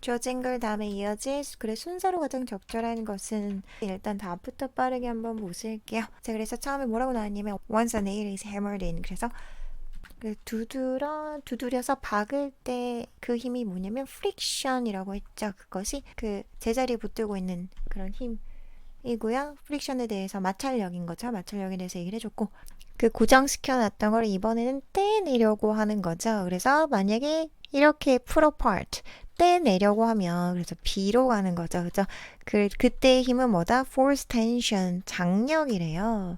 주어진 글 다음에 이어질 그래 순서로 가장 적절한 것은 일단 다음부터 빠르게 한번 보실게요. 자, 그래서 처음에 뭐라고 나왔냐면 once a nail is hammered in. 그래서 그 두드려서 박을 때 그 힘이 뭐냐면 friction이라고 했죠. 그것이 그 제자리에 붙들고 있는 그런 힘이고요. friction에 대해서 마찰력인 거죠. 마찰력에 대해서 얘기를 해줬고 그 고정시켜 놨던 걸 이번에는 떼내려고 하는 거죠. 그래서 만약에 이렇게 pull apart 떼내려고 하면 그래서 B로 가는 거죠. 그죠? 그때의 힘은 뭐다? force tension 장력이래요.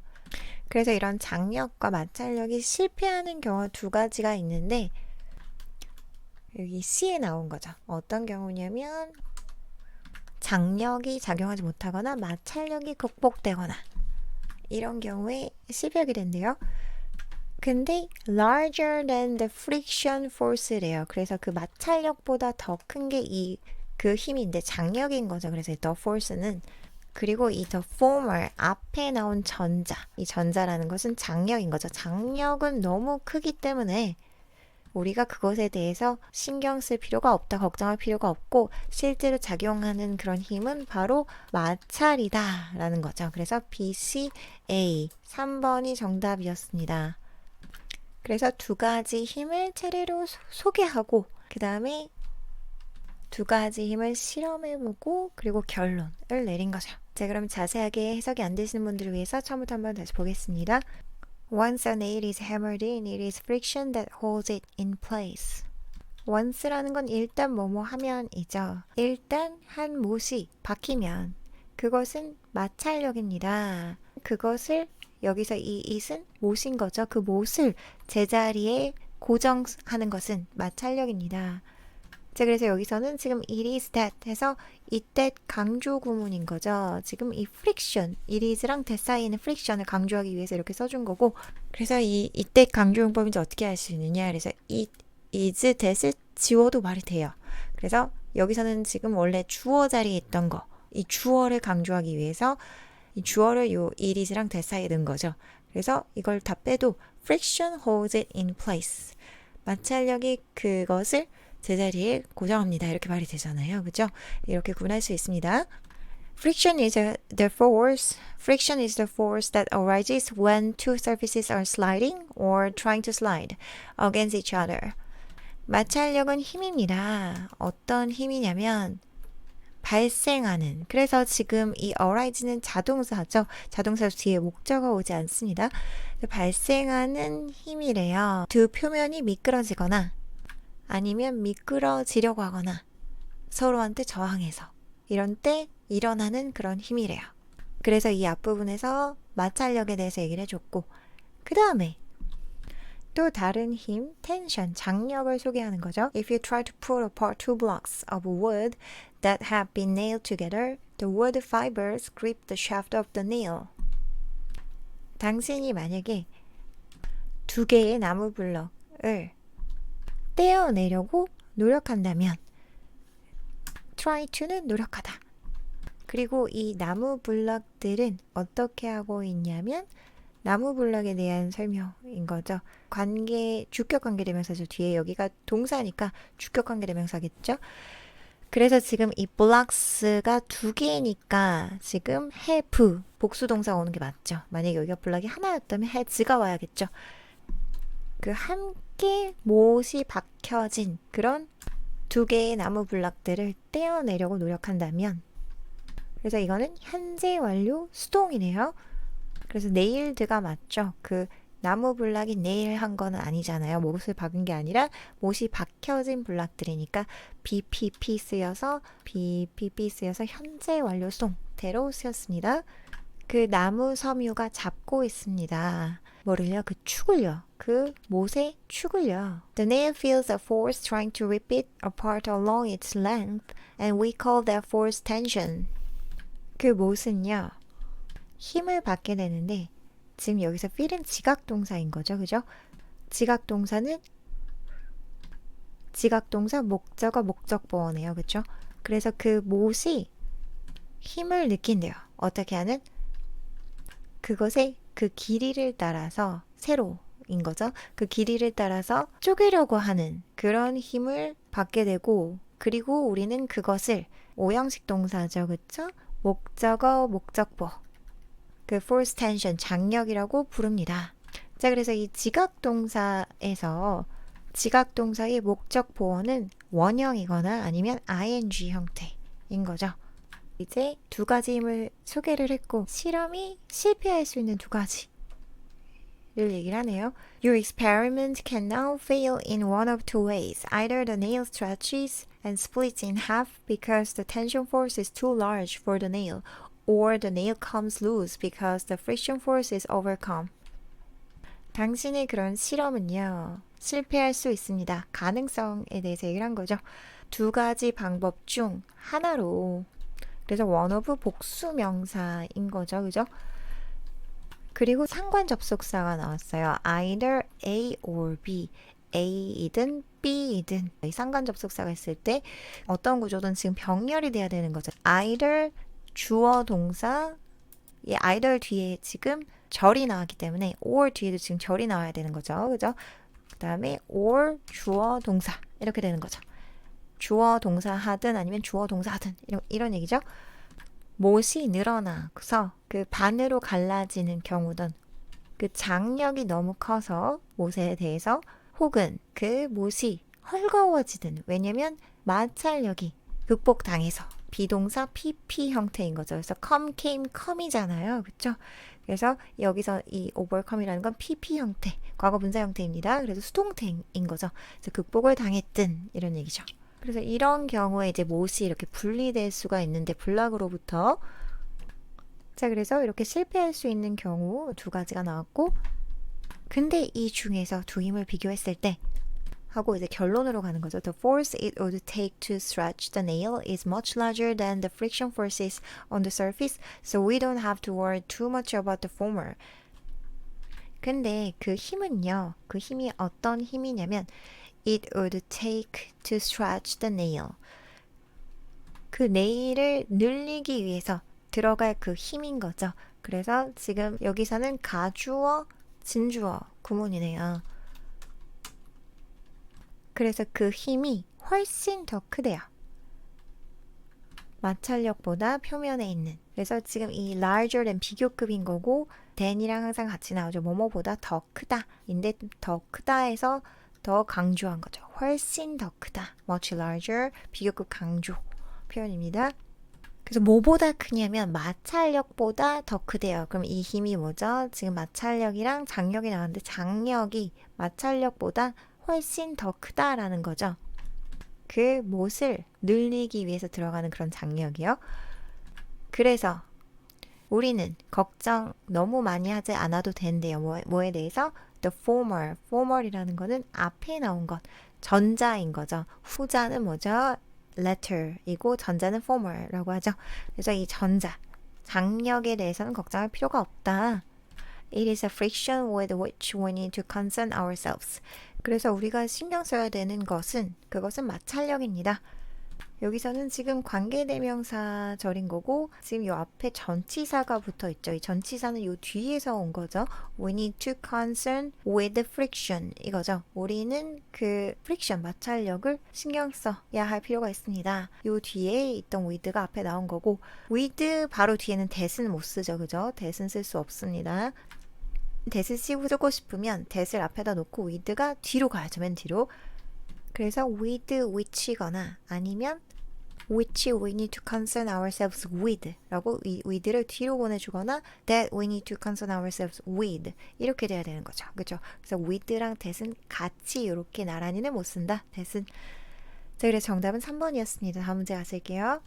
그래서 이런 장력과 마찰력이 실패하는 경우 두 가지가 있는데 여기 C에 나온 거죠. 어떤 경우냐면 장력이 작용하지 못하거나 마찰력이 극복되거나 이런 경우에 실패하게 된대요. 근데 larger than the friction force래요. 그래서 그 마찰력보다 더 큰 게 그 힘인데 장력인 거죠. 그래서 the force는 그리고 이 the former 앞에 나온 전자 이 전자라는 것은 장력인 거죠. 장력은 너무 크기 때문에 우리가 그것에 대해서 신경 쓸 필요가 없다, 걱정할 필요가 없고 실제로 작용하는 그런 힘은 바로 마찰이다 라는 거죠. 그래서 B, C, A 3번이 정답이었습니다. 그래서 두 가지 힘을 차례로 소개하고 그 다음에 두 가지 힘을 실험해보고 그리고 결론을 내린 거죠. 자, 그럼 자세하게 해석이 안 되시는 분들을 위해서 처음부터 한번 다시 보겠습니다. Once a nail is hammered in, it is friction that holds it in place. once라는 건 일단 뭐뭐 하면이죠. 일단 한 못이 박히면 그것은 마찰력입니다. 그것을 여기서 이 it은 못인 거죠. 그 못을 제자리에 고정하는 것은 마찰력입니다. 자, 그래서 여기서는 지금 it is that 해서 이때 강조 구문인 거죠. 지금 이 friction, it is랑 that 사이에는 friction을 강조하기 위해서 이렇게 써준 거고 그래서 이때 강조 용법은 이제 어떻게 할 수 있느냐. 그래서 it is that을 지워도 말이 돼요. 그래서 여기서는 지금 원래 주어 자리에 있던 거, 이 주어를 강조하기 위해서 이 주어를 요 it is랑 that 사이에 넣은 거죠. 그래서 이걸 다 빼도 friction holds it in place. 마찰력이 그것을 제자리에 고정합니다. 이렇게 말이 되잖아요. 그죠? 이렇게 구분할 수 있습니다. Friction is the force that arises when two surfaces are sliding or trying to slide against each other. 마찰력은 힘입니다. 어떤 힘이냐면 발생하는. 그래서 지금 이 arise는 자동사죠. 자동사 뒤에 목적어 오지 않습니다. 발생하는 힘이래요. 두 표면이 미끄러지거나 아니면 미끄러지려고 하거나 서로한테 저항해서 이런 때 일어나는 그런 힘이래요. 그래서 이 앞부분에서 마찰력에 대해서 얘기를 해줬고 그 다음에 또 다른 힘, 텐션, 장력을 소개하는 거죠. If you try to pull apart two blocks of wood that have been nailed together, the wood fibers grip the shaft of the nail. 당신이 만약에 두 개의 나무 블럭을 떼어내려고 노력한다면 try to는 노력하다. 그리고 이 나무 블럭들은 어떻게 하고 있냐면 나무 블럭에 대한 설명인 거죠. 주격 관계대명사죠. 뒤에 여기가 동사니까 주격 관계대명사겠죠. 그래서 지금 이 블럭스가 두 개니까 지금 have 복수 동사가 오는 게 맞죠. 만약에 여기가 블럭이 하나였다면 has가 와야겠죠. 그 함께 못이 박혀진 그런 두 개의 나무 블럭들을 떼어내려고 노력한다면 그래서 이거는 현재 완료 수동이네요. 그래서 nailed가 맞죠. 그 나무 블럭이 nail한 거는 아니잖아요. 못을 박은 게 아니라 못이 박혀진 블럭들이니까 BPP 쓰여서 현재 완료 수동태로 쓰였습니다. 그 나무 섬유가 잡고 있습니다. 뭐를요? 그 축을요. 그 못의 축을요. The nail feels a force trying to rip it apart along its length and we call that force tension. 그 못은요. 힘을 받게 되는데 지금 여기서 feel은 지각동사인 거죠. 그죠? 지각동사는 지각동사 목적어 목적보어네요. 그죠? 그래서 그 못이 힘을 느낀대요. 어떻게 하는? 그것의 그 길이를 따라서 세로인 거죠. 그 길이를 따라서 쪼개려고 하는 그런 힘을 받게 되고 그리고 우리는 그것을 오형식 동사죠. 그쵸? 목적어, 목적보. 그 force tension, 장력이라고 부릅니다. 자, 그래서 이 지각동사에서 지각동사의 목적 보어는 원형이거나 아니면 ing 형태인 거죠. 이제 두 가지 힘을 소개를 했고 실험이 실패할 수 있는 두 가지를 얘기를 하네요. Your experiment can now fail in one of two ways. Either the nail stretches and splits in half because the tension force is too large for the nail, or the nail comes loose because the friction force is overcome. 당신의 그런 실험은요, 실패할 수 있습니다. 가능성에 대해서 얘기를 한 거죠. 두 가지 방법 중 하나로. 그래서 one of 복수명사인 거죠. 그죠? 그리고 상관 접속사가 나왔어요. either A or B. A이든 B이든 이 상관 접속사가 있을 때 어떤 구조든 지금 병렬이 돼야 되는 거죠. either 주어 동사 either 뒤에 지금 절이 나왔기 때문에 or 뒤에도 지금 절이 나와야 되는 거죠. 그죠? 그 다음에 or 주어 동사 이렇게 되는 거죠. 주어 동사 하든 아니면 주어 동사 하든 이런 얘기죠. 못이 늘어나서 그 반으로 갈라지는 경우든 그 장력이 너무 커서 못에 대해서 혹은 그 못이 헐거워지든 왜냐면 마찰력이 극복당해서 비동사 PP 형태인 거죠. 그래서 come, came, come이잖아요. 그렇죠? 그래서 여기서 이 overcome이라는 건 PP 형태, 과거 분사 형태입니다. 그래서 수동태인 거죠. 그래서 극복을 당했든 이런 얘기죠. 그래서 이런 경우에 이제 못이 이렇게 분리될 수가 있는데 블락으로부터 자 그래서 이렇게 실패할 수 있는 경우 두 가지가 나왔고 근데 이 중에서 두 힘을 비교했을 때 하고 이제 결론으로 가는 거죠. The force it would take to stretch the nail is much larger than the friction forces on the surface, so we don't have to worry too much about the former. 근데 그 힘은요, 그 힘이 어떤 힘이냐면 it would take to stretch the nail. 그 네일을 늘리기 위해서 들어갈 그 힘인 거죠. 그래서 지금 여기서는 가주어, 진주어 구문이네요. 그래서 그 힘이 훨씬 더 크대요. 마찰력보다 표면에 있는. 그래서 지금 이 larger than 비교급인 거고 than이랑 항상 같이 나오죠. 뭐뭐보다 더 크다. 인데 더 크다에서 더 강조한 거죠. 훨씬 더 크다. much larger 비교급 강조 표현입니다. 그래서 뭐보다 크냐면 마찰력보다 더 크대요. 그럼 이 힘이 뭐죠? 지금 마찰력이랑 장력이 나왔는데 장력이 마찰력보다 훨씬 더 크다라는 거죠. 그 못을 늘리기 위해서 들어가는 그런 장력이요. 그래서 우리는 걱정 너무 많이 하지 않아도 된대요. 뭐에 대해서? The former. former이라는 거는 앞에 나온 것, 전자인 거죠. 후자는 뭐죠? letter이고 전자는 former라고 하죠. 그래서 이 전자, 장력에 대해서는 걱정할 필요가 없다. It is a friction with which we need to concern ourselves. 그래서 우리가 신경 써야 되는 것은 그것은 마찰력입니다. 여기서는 지금 관계대명사절인 거고 지금 요 앞에 전치사가 붙어 있죠. 이 전치사는 요 뒤에서 온 거죠. We need to concern with the friction 이거죠. 우리는 그 friction 마찰력을 신경 써야 할 필요가 있습니다. 요 뒤에 있던 with가 앞에 나온 거고 with 바로 뒤에는 that은 못 쓰죠. 그죠? that은 쓸 수 없습니다. that을 쓰고 싶으면 that을 앞에다 놓고 with가 뒤로 가야죠. 맨 뒤로. 그래서 with which이거나 아니면 which we need to concern ourselves with 라고 with를 뒤로 보내주거나 that we need to concern ourselves with 이렇게 돼야 되는 거죠. 그렇죠? 그래서 with랑 that은 같이 이렇게 나란히는 못 쓴다. that은 자, 그래서 정답은 3번이었습니다. 다음 문제 가실게요.